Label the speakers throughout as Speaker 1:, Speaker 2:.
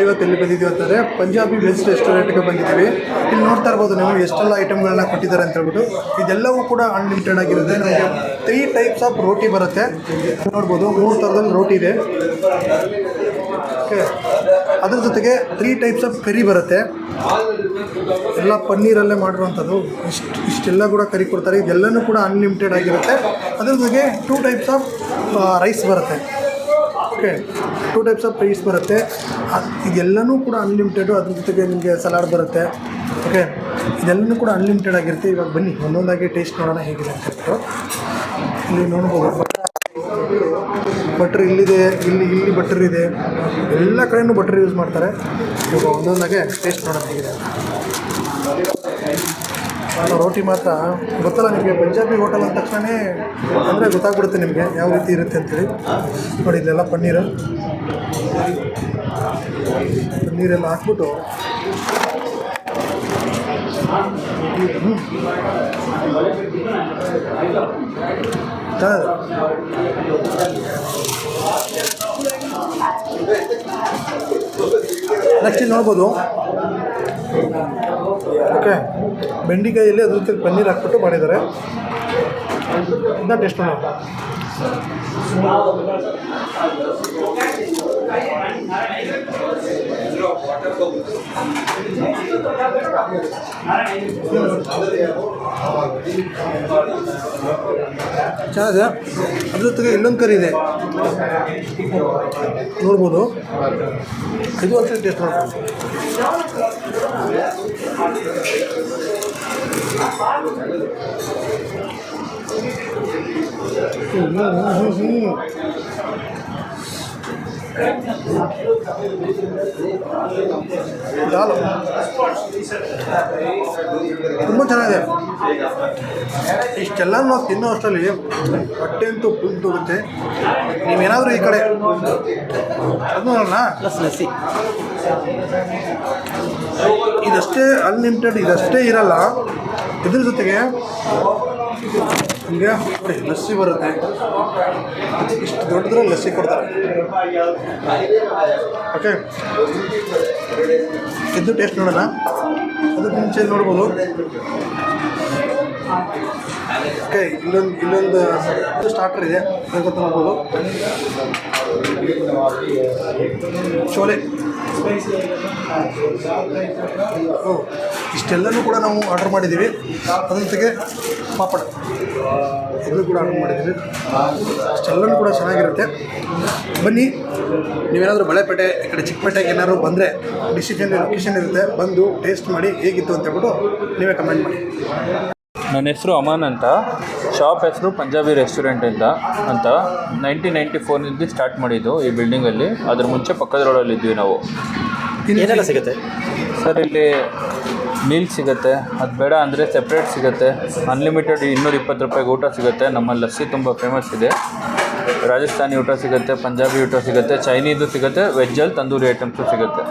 Speaker 1: ಇವತ್ತು ಎಲ್ಲಿ ಬಂದಿದ್ದೀವಿ ಅಂತಂದರೆ ಪಂಜಾಬಿ ವೆಜ್ ರೆಸ್ಟೋರೆಂಟ್ಗೆ ಬಂದಿದ್ದೀವಿ. ಇಲ್ಲಿ ನೋಡ್ತಾ ಇರ್ಬೋದು ನೀವು ಎಷ್ಟೆಲ್ಲ ಐಟಮ್ಗಳನ್ನ ಕೊಟ್ಟಿದ್ದಾರೆ ಅಂತ ಹೇಳ್ಬಿಟ್ಟು. ಇದೆಲ್ಲವೂ ಕೂಡ ಅನ್ಲಿಮಿಟೆಡ್ ಆಗಿರುತ್ತೆ. ನಮಗೆ 3 ಟೈಪ್ಸ್ ಆಫ್ ರೋಟಿ ಬರುತ್ತೆ. ನೋಡ್ಬೋದು 3 ಥರದಲ್ಲಿ ರೋಟಿ ಇದೆ. ಓಕೆ, ಅದ್ರ ಜೊತೆಗೆ 3 ಟೈಪ್ಸ್ ಆಫ್ ಕರಿ ಬರುತ್ತೆ. ಎಲ್ಲ ಪನ್ನೀರಲ್ಲೇ ಮಾಡಿರುವಂಥದ್ದು. ಇಷ್ಟೆಲ್ಲ ಕೂಡ ಕರಿ ಕೊಡ್ತಾರೆ. ಇದೆಲ್ಲನೂ ಕೂಡ ಅನ್ಲಿಮಿಟೆಡ್ ಆಗಿರುತ್ತೆ. ಅದ್ರ ಜೊತೆಗೆ 2 ಟೈಪ್ಸ್ ಆಫ್ ರೈಸ್ ಬರುತ್ತೆ. ಓಕೆ, 2 ಟೈಪ್ಸ್ ಆಫ್ ರೈಸ್ ಬರುತ್ತೆ. ಇದೆಲ್ಲನೂ ಕೂಡ ಅನ್ಲಿಮಿಟೆಡು. ಅದ್ರ ಜೊತೆಗೆ ನಿಮಗೆ ಸಲಾಡ್ ಬರುತ್ತೆ. ಓಕೆ, ಇದೆಲ್ಲನೂ ಕೂಡ ಅನ್ಲಿಮಿಟೆಡ್ ಆಗಿರುತ್ತೆ. ಇವಾಗ ಬನ್ನಿ ಒಂದೊಂದಾಗಿ ಟೇಸ್ಟ್ ನೋಡೋಣ ಹೇಗಿದೆ ಅಂತ ಹೇಳ್ಬಿಟ್ಟು. ಇಲ್ಲಿ ನೋಡ್ಬೋದು ಬಟ್ರ್ ಇಲ್ಲಿದೆ, ಇಲ್ಲಿ ಬಟ್ರ್ ಇದೆ. ಎಲ್ಲ ಕಡೆಯೂ ಬಟ್ರ್ ಯೂಸ್ ಮಾಡ್ತಾರೆ. ಇವಾಗ ಒಂದೊಂದಾಗೆ ಟೇಸ್ಟ್ ನೋಡೋಣ ಹೇಗಿದೆ. ರೋಟಿ ಮಾತ್ರ ಗೊತ್ತಲ್ಲ ನಿಮಗೆ, ಪಂಜಾಬಿ ಹೋಟೆಲ್ ಅಂದ ತಕ್ಷಣ ಅಂದರೆ ಗೊತ್ತಾಗ್ಬಿಡುತ್ತೆ ನಿಮಗೆ ಯಾವ ರೀತಿ ಇರುತ್ತೆ ಅಂತೇಳಿ. ನೋಡಿ ಇಲ್ಲೆಲ್ಲ ಪನ್ನೀರೆಲ್ಲ ಹಾಕ್ಬಿಟ್ಟು ನೆಕ್ಸ್ಟ್ ಇಲ್ಲಿ ನೋಡ್ಬೋದು. ಓಕೆ, ಬೆಂಡಿಕಾಯಲ್ಲಿ ಅದ್ರ ಜೊತೆ ಪನ್ನೀರ್ ಹಾಕ್ಬಿಟ್ಟು ಮಾಡಿದ್ದಾರೆ. ಇದನ್ನ ಟೇಸ್ಟ್ ಮಾಡೋಣ. ಚೆನ್ನಾಗಿದೆ. ಅದ್ರ ಜೊತೆಗೆ ಇಲ್ಲೊಂದು ಕರಿ ಇದೆ ನೋಡ್ಬೋದು. ಇದು ಒಂದ್ಸರಿ ಟೇಸ್ಟ್ ಮಾಡ್ಬೋದು. ದಾಲು ತುಂಬ ಚೆನ್ನಾಗಿದೆ. ಇಷ್ಟೆಲ್ಲ ನಾವು ತಿನ್ನೋ ಅಷ್ಟರಲ್ಲಿ ಹೊಟ್ಟೆ ಅಂತೂ ಫುಲ್ ಹೋಗುತ್ತೆ. ನೀವೇನಾದರೂ ಈ ಕಡೆ ಅದು ನೋಡೋಣ. ಲಸ್ಸಿ ಇದಷ್ಟೇ ಅನ್ಲಿಮಿಟೆಡ್, ಇದಷ್ಟೇ ಇರಲ್ಲ. ಇದ್ರ ಜೊತೆಗೆ ಈಗ ನೋಡಿ ಲಸ್ಸಿ ಬರುತ್ತೆ. ಇಷ್ಟು ದೊಡ್ಡದ್ರಲ್ಲಿ ಲಸ್ಸಿ ಕೊಡ್ತಾರೆ. ಓಕೆ, ಇದು ಟೇಸ್ಟ್ ನೋಡೋಣ. ಅದಕ್ಕೆ ಮುಂಚೆ ನೋಡ್ಬೋದು. ಓಕೆ, ಇಲ್ಲೊಂದು ಸ್ಟಾರ್ಟರ್ ಇದೆ, ಗೊತ್ತು ನೋಡ್ಬೋದು. ಚೋಲೆ. ಇಷ್ಟೆಲ್ಲನೂ ಕೂಡ ನಾವು ಆರ್ಡರ್ ಮಾಡಿದ್ದೀವಿ. ಅದ್ರ ಜೊತೆಗೆ ಪಾಪಡ್ ಇದು ಕೂಡ ಆರ್ಡರ್ ಮಾಡಿದ್ದೀವಿ. ಇಷ್ಟೆಲ್ಲನೂ ಕೂಡ ಚೆನ್ನಾಗಿರುತ್ತೆ. ಬನ್ನಿ, ನೀವೇನಾದರೂ ಬಳೆಪೇಟೆ ಈ ಕಡೆ ಚಿಕ್ಕಪೇಟೆಗೆ ಏನಾದ್ರು ಬಂದರೆ ಲೊಕೇಶನ್ ಇರುತ್ತೆ. ಬಂದು ಟೇಸ್ಟ್ ಮಾಡಿ ಹೇಗಿತ್ತು ಅಂತ ಹೇಳ್ಬಿಟ್ಟು ನೀವೇ ಕಮೆಂಟ್ ಮಾಡಿ.
Speaker 2: ನನ್ನ ಹೆಸರು ಅಮನ್ ಅಂತ. ಶಾಪ್ ಹೆಸರು ಪಂಜಾಬಿ ರೆಸ್ಟೋರೆಂಟ್ ಅಂತ 1994 ಸ್ಟಾರ್ಟ್ ಮಾಡಿದ್ದು ಈ ಬಿಲ್ಡಿಂಗಲ್ಲಿ. ಅದ್ರ ಮುಂಚೆ ಪಕ್ಕದ ರೋಡಲ್ಲಿ ಇದ್ವಿ ನಾವು.
Speaker 3: ಏನೆಲ್ಲ ಸಿಗುತ್ತೆ
Speaker 2: ಸರ್? ಇಲ್ಲಿ ಮೀಲ್ ಸಿಗುತ್ತೆ, ಅದು ಬೇಡ ಅಂದರೆ ಸೆಪ್ರೇಟ್ ಸಿಗುತ್ತೆ. ಅನ್ಲಿಮಿಟೆಡ್ 220 ರೂಪಾಯಿಗೆ ಊಟ ಸಿಗುತ್ತೆ. ನಮ್ಮ ಲಸ್ಸಿ ತುಂಬ ಫೇಮಸ್ ಇದೆ. ರಾಜಸ್ಥಾನಿ ಊಟ ಸಿಗುತ್ತೆ, ಪಂಜಾಬಿ ಊಟ ಸಿಗುತ್ತೆ, ಚೈನೀಸು ಸಿಗುತ್ತೆ, ವೆಜ್ಜಲ್ಲಿ ತಂದೂರಿ ಐಟಮ್ಸು ಸಿಗುತ್ತೆ.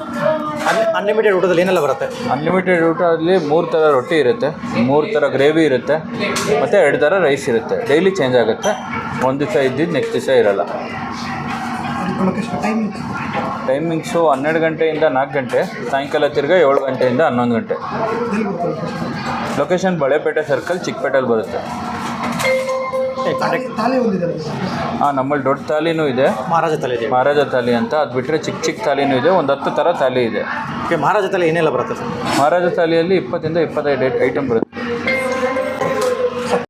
Speaker 3: ಅನ್ಲಿಮಿಟೆಡ್ ಊಟದಲ್ಲಿ ಏನೆಲ್ಲ ಬರುತ್ತೆ?
Speaker 2: ಅನ್ಲಿಮಿಟೆಡ್ ಊಟದಲ್ಲಿ 3 ಥರ ರೊಟ್ಟಿ ಇರುತ್ತೆ, 3 ಥರ ಗ್ರೇವಿ ಇರುತ್ತೆ, ಮತ್ತು 2 ಥರ ರೈಸ್ ಇರುತ್ತೆ. ಡೈಲಿ ಚೇಂಜ್ ಆಗುತ್ತೆ. ಒಂದು ದಿವಸ ಇದ್ದಿದ್ದು ನೆಕ್ಸ್ಟ್ ದಿವಸ ಇರೋಲ್ಲ. ಟೈಮಿಂಗ್ಸು 12 ಗಂಟೆಯಿಂದ 4 ಗಂಟೆ, ಸಾಯಂಕಾಲ ತಿರ್ಗಿ 7 ಗಂಟೆಯಿಂದ 11 ಗಂಟೆ. ಲೊಕೇಶನ್ ಬಳೆಪೇಟೆ ಸರ್ಕಲ್, ಚಿಕ್ಕಪೇಟೆಯಲ್ಲಿ ಬರುತ್ತೆ. ನಮ್ಮಲ್ಲಿ ದೊಡ್ಡ ತಾಲಿನೂ ಇದೆ, ಮಹಾರಾಜ ತಾಲಿ ಅಂತ. ಅದು ಬಿಟ್ಟರೆ ಚಿಕ್ಕ ತಾಲಿನೂ ಇದೆ. ಒಂದು 10 ಥರ ತಾಲಿ ಇದೆ.
Speaker 3: ಮಹಾರಾಜ ತಾಲಿ ಏನೆಲ್ಲ ಬರುತ್ತೆ ಸರ್?
Speaker 2: ಮಹಾರಾಜ ತಾಲಿಯಲ್ಲಿ 20 ಇಂದ 25 ಐಟಮ್ ಬರುತ್ತೆ.